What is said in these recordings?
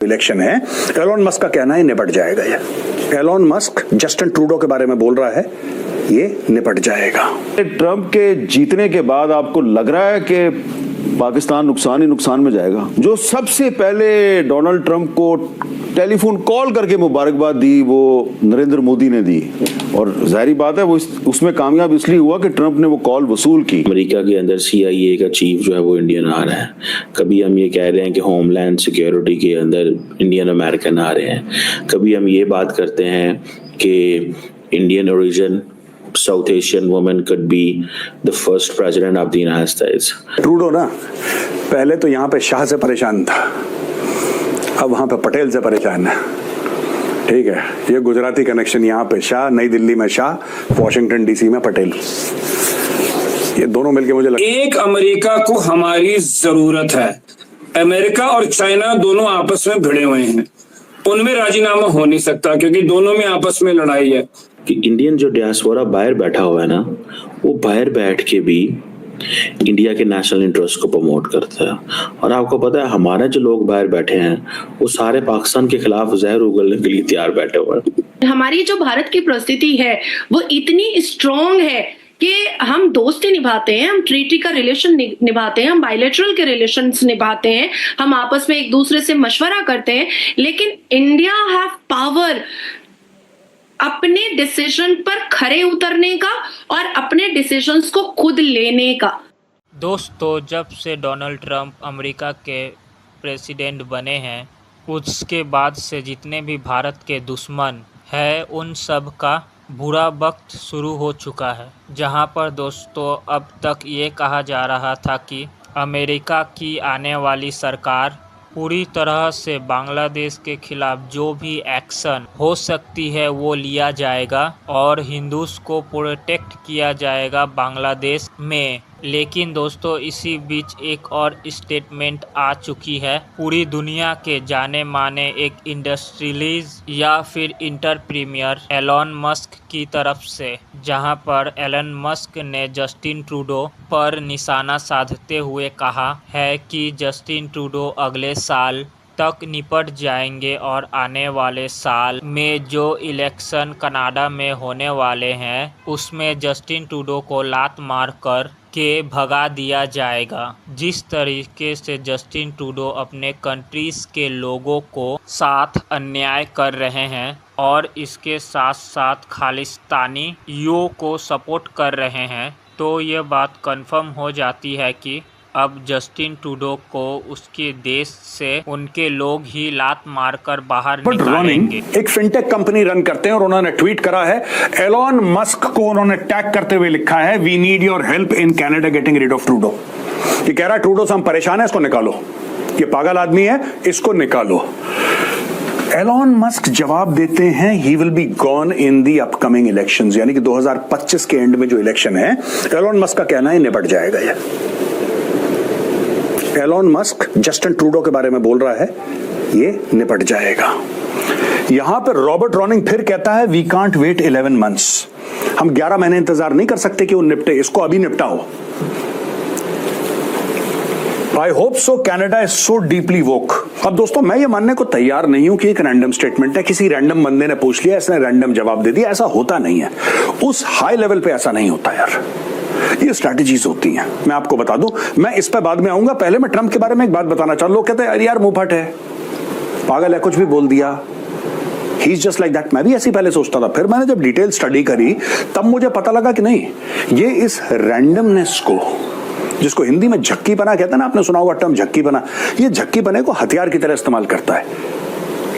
Election है, Elon Musk का कहना है निपट जाएगा। ये एलोन मस्क जस्टिन ट्रूडो के बारे में बोल रहा है, ये निपट जाएगा। ट्रंप के जीतने के बाद आपको लग रहा है कि पाकिस्तान नुकसान ही नुकसान में जाएगा? जो सबसे पहले डोनाल्ड ट्रंप को टेलीफोन कॉल करके मुबारकबाद दी वो नरेंद्र मोदी ने दी, और जाहिर बात है वो उसमें कामयाब इसलिए हुआ कि ट्रंप ने वो कॉल वसूल की। अमेरिका के अंदर CIA का चीफ जो है वो इंडियन आ रहा है। कभी हम ये कह रहे हैं कि होमलैंड सिक्योरिटी के अंदर इंडियन अमेरिकन आ रहे हैं। कभी हम ये बात करते हैं कि Indian origin South Asian woman could be the first president of the United States. Trudeau ना पहले तो यहाँ पे शाह से परेशान था, अब वहां पे पटेल से परेशान है। ठीक है, ये गुजराती कनेक्शन, यहाँ पे शाह, नई दिल्ली में शाह, वॉशिंगटन DC में पटेल, ये दोनों मिलके मुझे एक अमेरिका को हमारी जरूरत है। अमेरिका और चाइना दोनों आपस में भिड़े हुए हैं, उनमें राजीनामा हो नहीं सकता क्योंकि दोनों में आपस में लड़ाई है। कि इंडियन जो डियास्पोरा बाहर बैठा हुआ है ना, वो बाहर बैठ के भी इंडिया के नेशनल इंटरेस्ट को प्रमोट करता है। और आपको पता है हमारे जो लोग बाहर बैठे हैं वो सारे पाकिस्तान के खिलाफ जहर उगलने के लिए तैयार बैठे हुए हैं। हमारी जो भारत की परिस्थिति है वो इतनी स्ट्रॉन्ग है कि हम दोस्ती निभाते हैं, हम ट्रीटी का रिलेशन निभाते हैं, हम बायलैटरल के रिलेशंस निभाते हैं, हम आपस में एक दूसरे से मशवरा करते हैं, लेकिन इंडिया हैव पावर अपने डिसीजन पर खरे उतरने का और अपने डिसीजंस को खुद लेने का। दोस्तों, जब से डोनाल्ड ट्रंप अमेरिका के प्रेसिडेंट बने हैं उसके बाद से जितने भी भारत के दुश्मन हैं उन सब का बुरा वक्त शुरू हो चुका है। जहां पर दोस्तों अब तक ये कहा जा रहा था कि अमेरिका की आने वाली सरकार पूरी तरह से बांग्लादेश के खिलाफ जो भी एक्शन हो सकती है वो लिया जाएगा और हिंदूज को प्रोटेक्ट किया जाएगा बांग्लादेश में। लेकिन दोस्तों इसी बीच एक और स्टेटमेंट आ चुकी है पूरी दुनिया के जाने माने एक इंडस्ट्रियलिस्ट या फिर एंटरप्रेन्योर एलोन मस्क की तरफ से, जहां पर एलोन मस्क ने जस्टिन ट्रूडो पर निशाना साधते हुए कहा है कि जस्टिन ट्रूडो अगले साल तक निपट जाएंगे और आने वाले साल में जो इलेक्शन कनाडा में होने वाले हैं उसमें जस्टिन ट्रूडो को लात मारकर के भगा दिया जाएगा। जिस तरीके से जस्टिन ट्रूडो अपने कंट्रीज के लोगों को साथ अन्याय कर रहे हैं और इसके साथ साथ खालिस्तानी युओं को सपोर्ट कर रहे हैं, तो ये बात कंफर्म हो जाती है कि अब जस्टिन ट्रूडो को उसके देश से उनके लोग ही लात मारकर बाहर निकालेंगे। एक फिनटेक कंपनी रन करते हैं और उन्होंने ट्वीट करा है, एलोन मस्क को उन्होंने टैग करते हुए लिखा है, we need your help in Canada getting rid of Trudeau. ये कह रहा है ट्रूडो से हम परेशान है, इसको निकालो, ये पागल आदमी है, इसको निकालो। एलोन मस्क जवाब देते हैं he will be gone in the upcoming elections, यानी कि 2025 के एंड में जो इलेक्शन है, एलोन मस्क का कहना है निपट जाएगा। ये एलोन मस्क जस्टिन ट्रूडो के बारे में बोल रहा है, ये निपट जाएगा। यहां पर रॉबर्ट रॉनिंग फिर कहता है वी कांट वेट 11 मंथ्स, हम 11 महीने इंतजार नहीं कर सकते कि वो निपटे, इसको अभी निपटाओ। I hope so, Canada is so deeply woke. अब दोस्तों मैं ये मानने को तैयार नहीं हूं कि एक रैंडम स्टेटमेंट है, किसी रैंडम बंदे ने पूछ लिया, इसने रैंडम जवाब दे दिया, ऐसा होता नहीं है। उस हाई लेवल पे ऐसा नहीं होता यार, ये स्ट्रैटेजीज होती हैं। मैं आपको बता दूं, मैं इस पे बाद में आऊंगा, पहले मैं ट्रंप के बारे में एक बात बताना चाहूं। लोग कहते हैं यार मुंहफट है, पागल है, कुछ भी बोल दिया, he is just like that. मैं भी ऐसी पहले सोचता था, फिर मैंने जब डिटेल स्टडी करी तब मुझे पता लगा कि नहीं, ये इस रैंडमनेस को, जिसको हिंदी में झक्कीपना कहते हैं ना, आपने सुना होगा टर्म झक्कीपना, ये झक्कीपने को हथियार की तरह इस्तेमाल करता है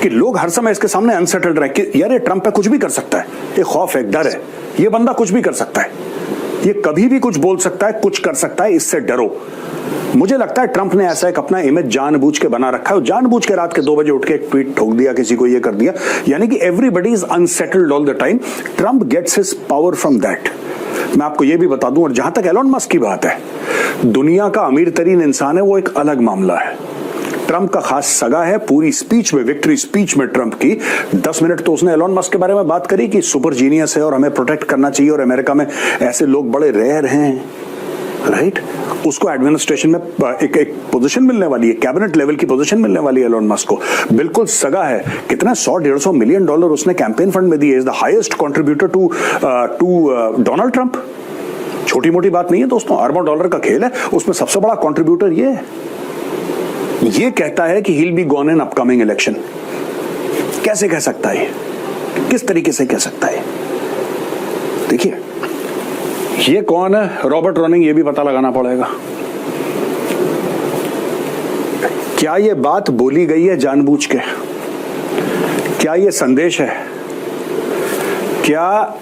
कि लोग हर समय इसके सामने अनसेटल्ड रहे कि यार ये ट्रंप पे कुछ भी कर सकता है, ये खौफ है, डर है, ये बंदा कुछ भी कर सकता है, ये कभी भी कुछ बोल सकता है, कुछ कर सकता है, इससे डरो। मुझे लगता है ट्रंप ने ऐसा एक अपना इमेज जानबूझ के बना रखा है, जानबूझ के रात के 2 बजे उठ के एक ट्वीट ठोक दिया, किसी को ये कर दिया, यानी कि everybody is unsettled all the time. Trump gets his power from that. मैं आपको ये भी बता दूं, और जहां तक एलोन मस्क की बात है, दुनिया का अमीर तरीन इंसान है, वो एक अलग मामला है। ट्रंप का खास सगा है, पूरी स्पीच में, विक्ट्री स्पीच में ट्रंप की 10 मिनट तो उसने एलोन मस्क के बारे में बात करी कि सुपर जीनियस है और हमें प्रोटेक्ट करना चाहिए और अमेरिका में ऐसे लोग बड़े रेयर हैं। राइट उसको एडमिनिस्ट्रेशन में एक पोजीशन मिलने वाली है, कैबिनेट लेवल की पोजीशन मिलने वाली है एलोन मस्क को, बिल्कुल सगा है। कितना $100-150 मिलियन उसने कैंपेन फंड में दिए, is the highest contributor to Donald Trump. छोटी मोटी बात नहीं है दोस्तों, अरबों डॉलर का खेल है, उसमें सबसे बड़ा कंट्रीब्यूटर ये है। ये कहता है कि he'll be gone in upcoming election। कैसे कह सकता है, किस तरीके से कह सकता है? देखिए ये कौन है रॉबर्ट रॉनिंग, ये भी पता लगाना पड़ेगा। क्या ये बात बोली गई है जानबूझ के? क्या ये संदेश है? क्या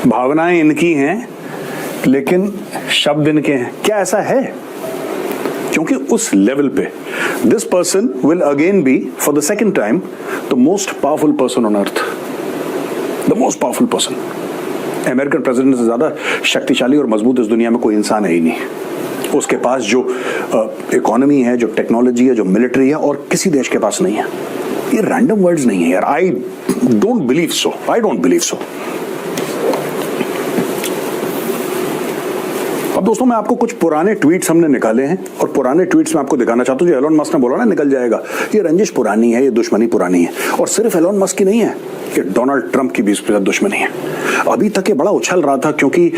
भावनाएं इनकी हैं लेकिन शब्द इनके हैं? क्या ऐसा है? क्योंकि उस लेवल पे this person will again be for the second time the most powerful person on earth, the most powerful person. American president से ज्यादा शक्तिशाली और मजबूत इस दुनिया में कोई इंसान है ही नहीं। उसके पास जो इकोनॉमी है, जो टेक्नोलॉजी है, जो मिलिट्री है, और किसी देश के पास नहीं है। ये रैंडम वर्ड्स नहीं है यार, I don't believe so, I don't believe so. अब दोस्तों मैं आपको कुछ पुराने ट्वीट्स हमने निकाले हैं और पुराने ट्वीट्स में आपको दिखाना चाहता हूं। जो एलोन मस्क ने बोला ना निकल जाएगा, ये रंजिश पुरानी है, ये दुश्मनी पुरानी है, और सिर्फ एलोन मस्क की नहीं है, ये डोनाल्ड ट्रंप की भी इस पर दुश्मनी है। अभी तक ये बड़ा उछल रहा था क्योंकि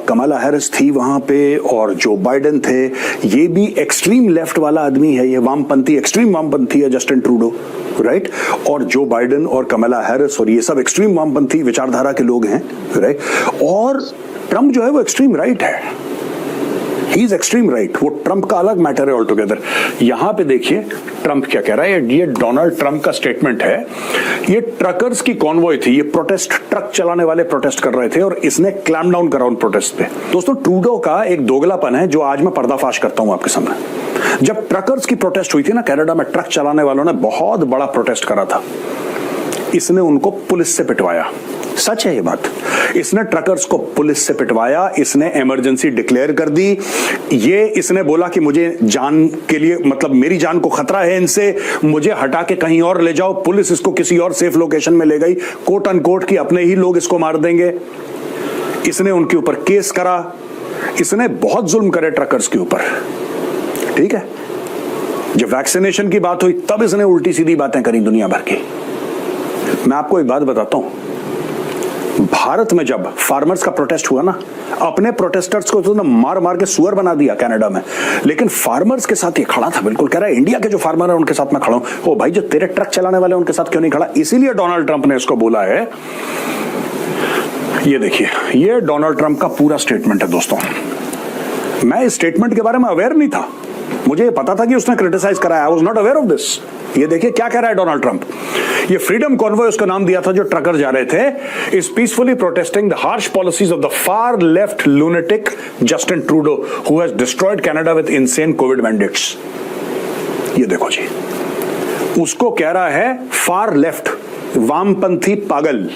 कमला हैरिस थी वहां पे और जो बाइडेन थे, ये भी एक्सट्रीम लेफ्ट वाला आदमी है, ये वामपंथी, एक्सट्रीम वामपंथी है जस्टिन ट्रूडो, राइट। और जो बाइडेन और कमला हैरिस और ये सब एक्सट्रीम वामपंथी विचारधारा के लोग हैं, राइट। और ट्रंप जो है वो एक्सट्रीम राइट है, ही इज एक्सट्रीम राइट। वो ट्रंप का अलग मैटर है ऑल टुगेदर। यहां पे देखिए ट्रंप क्या कह रहा है, ये डोनाल्ड ट्रंप का स्टेटमेंट है। ये ट्रकर्स की कॉन्वॉय थी, ये प्रोटेस्ट, ट्रक चलाने वाले प्रोटेस्ट कर रहे थे और इसने क्लैम डाउन करा उन प्रोटेस्ट पे। दोस्तों ट्रूडो का एक दोगलापन है जो आज मैं पर्दाफाश करता हूं आपके सामने। जब ट्रकर्स की प्रोटेस्ट हुई थी ना कनाडा में, ट्रक चलाने वालों ने बहुत बड़ा प्रोटेस्ट करा था, इसने उनको पुलिस से पिटवाया। सच है ये बात, इसने ट्रकर्स को पुलिस से पिटवाया, इसने इमरजेंसी डिक्लेयर कर दी। ये इसने बोला कि मुझे जान के लिए, मतलब मेरी जान को खतरा है इनसे, मुझे हटा के कहीं और ले जाओ। पुलिस इसको किसी और सेफ लोकेशन में ले गई, कोट अनकोट की अपने ही लोग इसको मार देंगे। इसने उनके ऊपर केस करा, इसने बहुत जुल्म करे ट्रकर्स के ऊपर, ठीक है। जब वैक्सीनेशन की बात हुई तब इसने उल्टी सीधी बातें करी दुनिया भर की। मैं आपको एक बात बताता हूं, भारत में जब फार्मर्स का प्रोटेस्ट हुआ ना, अपने प्रोटेस्टर्स को तो मार मार के सुअर बना दिया कनाडा में, लेकिन फार्मर्स के साथ ये खड़ा था, बिल्कुल कह रहा है इंडिया के जो फार्मर है उनके साथ मैं खड़ा हूं। ओ भाई, जो तेरे ट्रक चलाने वाले उनके साथ क्यों नहीं खड़ा? इसीलिए डोनाल्ड ट्रंप ने इसको बोला है। ये देखिए, ये डोनाल्ड ट्रंप का पूरा स्टेटमेंट है दोस्तों। मैं इस स्टेटमेंट के बारे में अवेयर नहीं था, मुझे ये पता था कि उसने क्रिटिसाइज कराया, I was not aware of this. ये देखिए क्या कह रहा है डोनाल्ड ट्रंप। ये फ्रीडम कॉन्वॉय उसका नाम दिया था जो ट्रकर जा रहे थे, is peacefully protesting the harsh policies of the far left lunatic Justin Trudeau who has destroyed Canada with insane Covid mandates. ये देखो जी, उसको कह रहा है फार लेफ्ट, वामपंथी पागल।